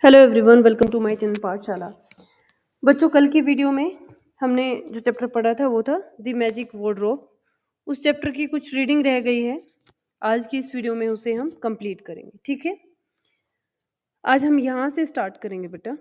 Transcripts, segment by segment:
Hello everyone, welcome to my channel Pathshala. बच्चों, कल की वीडियो में हमने जो चैप्टर पढ़ा था वो था द मैजिक वार्डरोब। उस चैप्टर की कुछ रीडिंग रह गई है। आज की इस वीडियो में उसे हम कंप्लीट करेंगे। ठीक है, आज हम यहाँ से स्टार्ट करेंगे बेटा।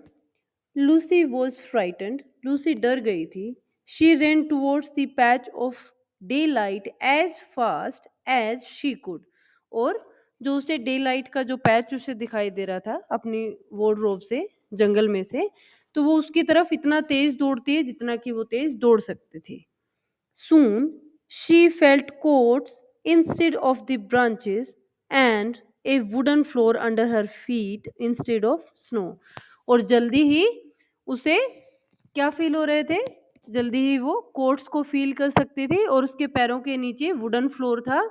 Lucy was frightened. लूसी डर गई थी। She ran towards the patch of daylight as fast as she could. और जो उसे डे लाइट का जो पैच उसे दिखाई दे रहा था अपनी वार्डरोब से, जंगल में से, तो वो उसकी तरफ इतना तेज दौड़ती है जितना कि वो तेज दौड़ सकती थी। Soon she felt coats instead of the branches and a wooden floor under her feet instead of snow. और जल्दी ही उसे क्या फील हो रहे थे? जल्दी ही वो कोट्स को फील कर सकती थी और उसके पैरों के नीचे वुडन फ्लोर था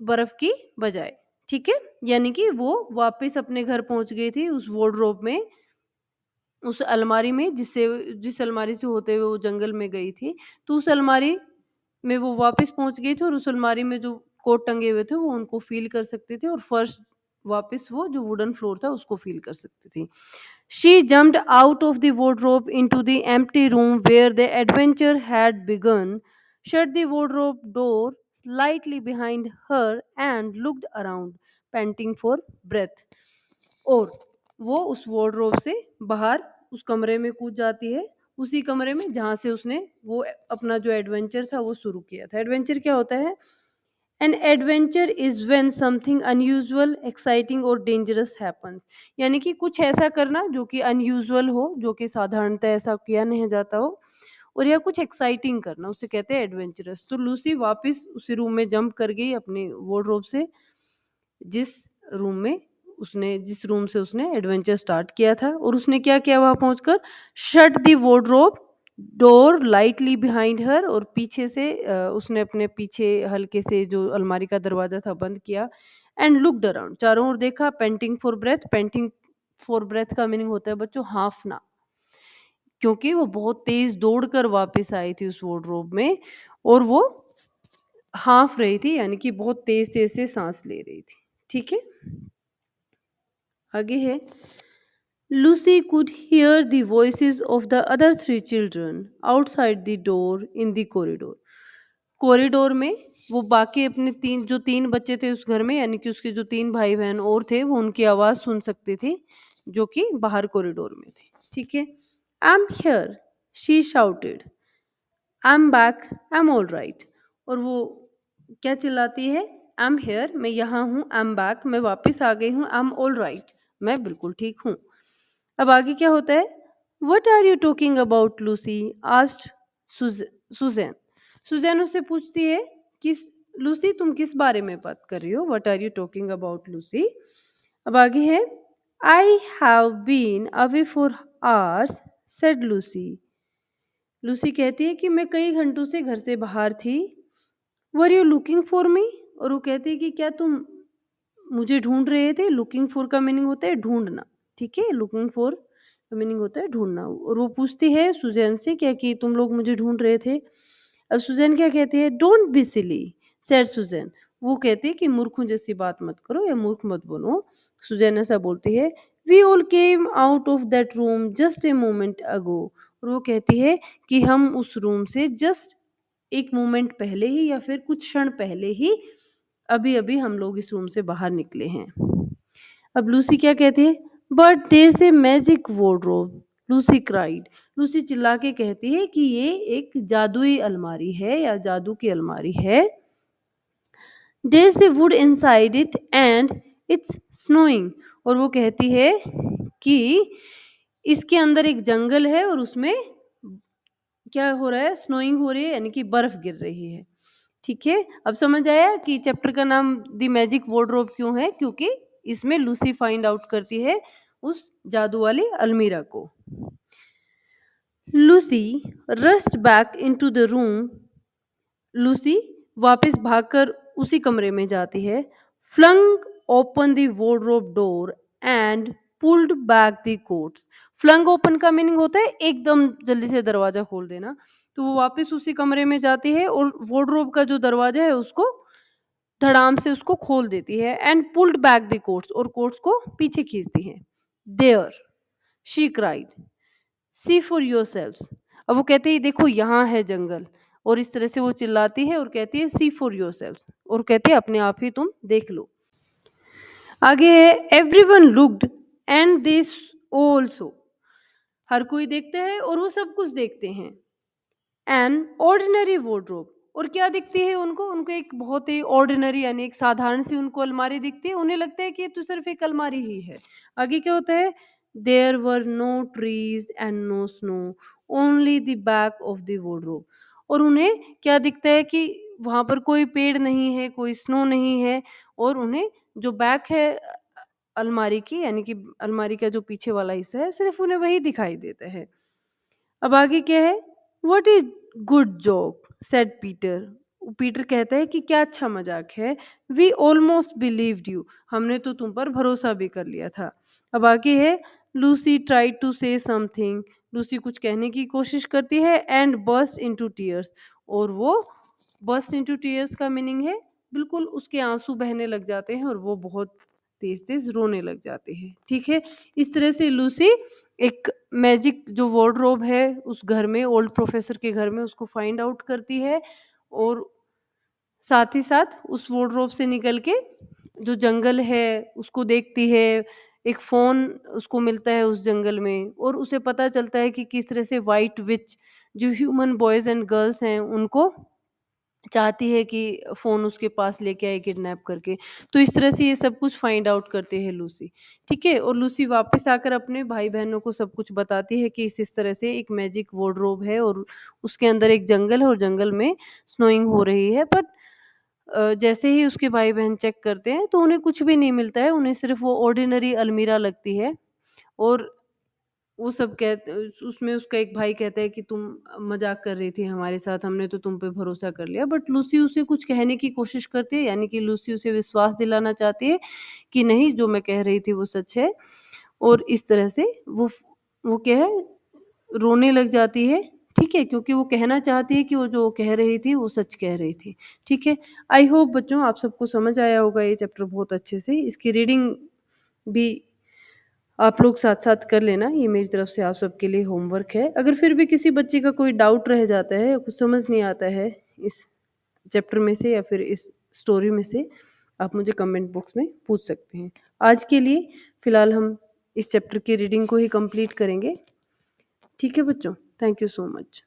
बर्फ की बजाय। ठीक है, यानी कि वो वापस अपने घर पहुंच गई थी उस वार्डरोब में, उस अलमारी में जिस अलमारी से होते हुए वो जंगल में गई थी। तो उस अलमारी में वो वापस पहुंच गई थी और उस अलमारी में जो कोट टंगे हुए थे वो उनको फील कर सकते थे और फर्श वापस वो जो वुडन फ्लोर था उसको फील कर सकती थी। She jumped out of the wardrobe into the empty room where the adventure had begun, shut the wardrobe door slightly behind her and looked around, panting for breath. और वो उस wardrobe से बाहर उस कमरे में कूद जाती है, उसी कमरे में जहाँ से उसने वो अपना जो एडवेंचर था वो शुरू किया था। एडवेंचर क्या होता है? An adventure is when something unusual, exciting और डेंजरस हैपन्स। यानी कि कुछ ऐसा करना जो कि अनयूजुअल हो, जो कि साधारणतः ऐसा किया नहीं जाता हो, और या कुछ एक्साइटिंग करना, उसे कहते हैं एडवेंचरस। तो लूसी वापस उसी रूम में जंप कर गई अपने वार्डरोब से, जिस जिस रूम से उसने एडवेंचर स्टार्ट किया था। और उसने क्या किया वहां पहुंचकर? Shut the wardrobe door lightly behind her. और पीछे से उसने अपने पीछे हल्के से जो अलमारी का दरवाजा था बंद किया। एंड लुक्ड अराउंड, चारों ओर देखा। Panting for breath. Panting for breath का मीनिंग होता है बच्चों हाफना, क्योंकि वो बहुत तेज दौड़कर वापस आई थी उस वार्डरोब में और वो हाफ रही थी, यानी कि बहुत तेज तेज से सांस ले रही थी। ठीक है, आगे है। Lucy could hear the voices of the other three children outside the door in the corridor. Corridor में वो बाकी अपने तीन बच्चे थे उस घर में, यानी कि उसके जो तीन भाई बहन और थे, वो उनकी आवाज सुन सकती थी जो कि बाहर कॉरिडोर में थे। ठीक है, I am here, she shouted. I am back, I am all right. और वो क्या चिल्लाती है? आई एम हेयर, मैं यहाँ हूँ। आई एम बैक, मैं वापस आ गई हूँ। आई एम ऑल राइट, मैं बिल्कुल ठीक हूँ। अब आगे क्या होता है? What are you talking about Lucy? Asked Susan. Susan उससे पूछती है कि लूसी तुम किस बारे में बात कर रही हो? What are you talking about Lucy? अब आगे है। I have been away for hours, said Lucy. Lucy कहती है कि मैं कई घंटों से घर से बाहर थी। Were you looking for me? और वो कहती है कि क्या तुम मुझे ढूंढ रहे थे? लुकिंग फॉर का मीनिंग होता है ढूंढना। ठीक है, लुकिंग फॉर का मीनिंग होता है ढूंढना। और वो पूछती है सुजैन से क्या कि तुम लोग मुझे ढूंढ रहे थे? अब सुजैन क्या कहती है? Don't be silly, said Susan. वो कहती है कि मूर्खों जैसी बात मत करो या मूर्ख मत बनो। सुजैन ऐसा बोलती है। We all came out of that room just a moment ago. और वो कहती है कि हम उस रूम से जस्ट एक मोमेंट पहले ही या फिर कुछ क्षण पहले ही, अभी अभी हम लोग इस रूम से बाहर निकले हैं। अब लूसी क्या कहती है? बट देयर से magic wardrobe, Lucy cried. Lucy चिल्ला के कहती है कि ये एक जादुई अलमारी है या जादू की अलमारी है। देयर से would inside it and it's snowing. और वो कहती है कि इसके अंदर एक जंगल है और उसमें क्या हो रहा है? स्नोइंग हो रही है, यानी कि बर्फ गिर रही है। ठीक है, अब समझ आया कि चैप्टर का नाम द मैजिक वार्डरोब क्यों है? क्योंकि इसमें लूसी फाइंड आउट करती है उस जादू वाली अलमीरा को। Lucy rushed back into the room. Lucy वापस भागकर उसी कमरे में जाती है। Flung open the wardrobe door and pulled back the coats. Flung open का मीनिंग होता है एकदम जल्दी से दरवाजा खोल देना। तो वो वापस उसी कमरे में जाती है और वार्डरोब का जो दरवाजा है उसको धड़ाम से उसको खोल देती है। And pulled back the coats, और कोट्स को पीछे खींचती है। There she cried, see for yourselves. अब वो कहते हैं देखो यहाँ है जंगल, और इस तरह से वो चिल्लाती है और कहती है सी फॉर योरसेल्व्स, और कहते हैं अपने आप ही तुम देख लो। आगे है everyone looked and this also, हर कोई देखता है और वो सब कुछ देखते हैं। एन ऑर्डिनरी वार्डरोब, और क्या दिखती है उनको, उनको एक बहुत ही ऑर्डिनरी यानी एक साधारण सी उनको अलमारी दिखती है, उन्हें लगता है कि ये तो सिर्फ एक अलमारी ही है। आगे क्या होता है, there were no trees and no snow, only the back of the wardrobe, और उन्हें क्या दिखता है कि वहां पर कोई पेड़ नहीं है, कोई स्नो नहीं है, और उन्हें जो बैक है अलमारी की, यानी कि अलमारी का जो पीछे वाला हिस्सा है, सिर्फ उन्हें वही दिखाई देता है। अब आगे क्या है, what is good joke said Peter, Peter कहता है कि क्या अच्छा मजाक है। वी ऑलमोस्ट बिलीव्ड यू, हमने तो तुम पर भरोसा भी कर लिया था। अब आगे है, Lucy tried to say something, Lucy कुछ कहने की कोशिश करती है, एंड बर्स्ट इनटू टीयर्स, और वो बर्स्ट इनटू टीयर्स का मीनिंग है बिल्कुल उसके आंसू बहने लग जाते हैं और वो बहुत तेज तेज रोने लग जाती है। ठीक है, इस तरह से लूसी एक मैजिक जो वार्डरोब है उस घर में, ओल्ड प्रोफेसर के घर में, उसको फाइंड आउट करती है, और साथ ही साथ उस वार्डरोब से निकल के जो जंगल है उसको देखती है। एक फ़ोन उसको मिलता है उस जंगल में, और उसे पता चलता है कि किस तरह से व्हाइट विच जो ह्यूमन बॉयज़ एंड गर्ल्स हैं उनको चाहती है कि फ़ोन उसके पास लेके आए किडनैप करके। तो इस तरह से ये सब कुछ फाइंड आउट करती है लूसी, ठीक है? और लूसी वापस आकर अपने भाई-बहनों को सब कुछ बताती है कि इस तरह से एक मैजिक वार्डरोब है और उसके अंदर एक जंगल है और जंगल में स्नोइंग हो रही है। बट जैसे ही उसके भाई-बहन चेक करते हैं तो उन्हें कुछ भी नहीं मिलता है, उन्हें सिर्फ़ वो ऑर्डिनरी अलमीरा लगती है। और वो सब उसमें उसका एक भाई कहता है कि तुम मज़ाक कर रही थी हमारे साथ, हमने तो तुम पे भरोसा कर लिया। बट लूसी उसे कुछ कहने की कोशिश करती है, यानी कि लूसी उसे विश्वास दिलाना चाहती है कि नहीं, जो मैं कह रही थी वो सच है। और इस तरह से वो क्या है, रोने लग जाती है, ठीक है? क्योंकि वो कहना चाहती है कि वो जो कह रही थी वो सच कह रही थी, ठीक है? आई होप बच्चों आप सबको समझ आया होगा ये चैप्टर बहुत अच्छे से। इसकी रीडिंग भी आप लोग साथ-साथ कर लेना, ये मेरी तरफ से आप सबके लिए होमवर्क है। अगर फिर भी किसी बच्चे का कोई डाउट रह जाता है या कुछ समझ नहीं आता है इस चैप्टर में से या फिर इस स्टोरी में से, आप मुझे कमेंट बॉक्स में पूछ सकते हैं। आज के लिए फ़िलहाल हम इस चैप्टर की रीडिंग को ही कंप्लीट करेंगे। ठीक है बच्चों? Thank you so much.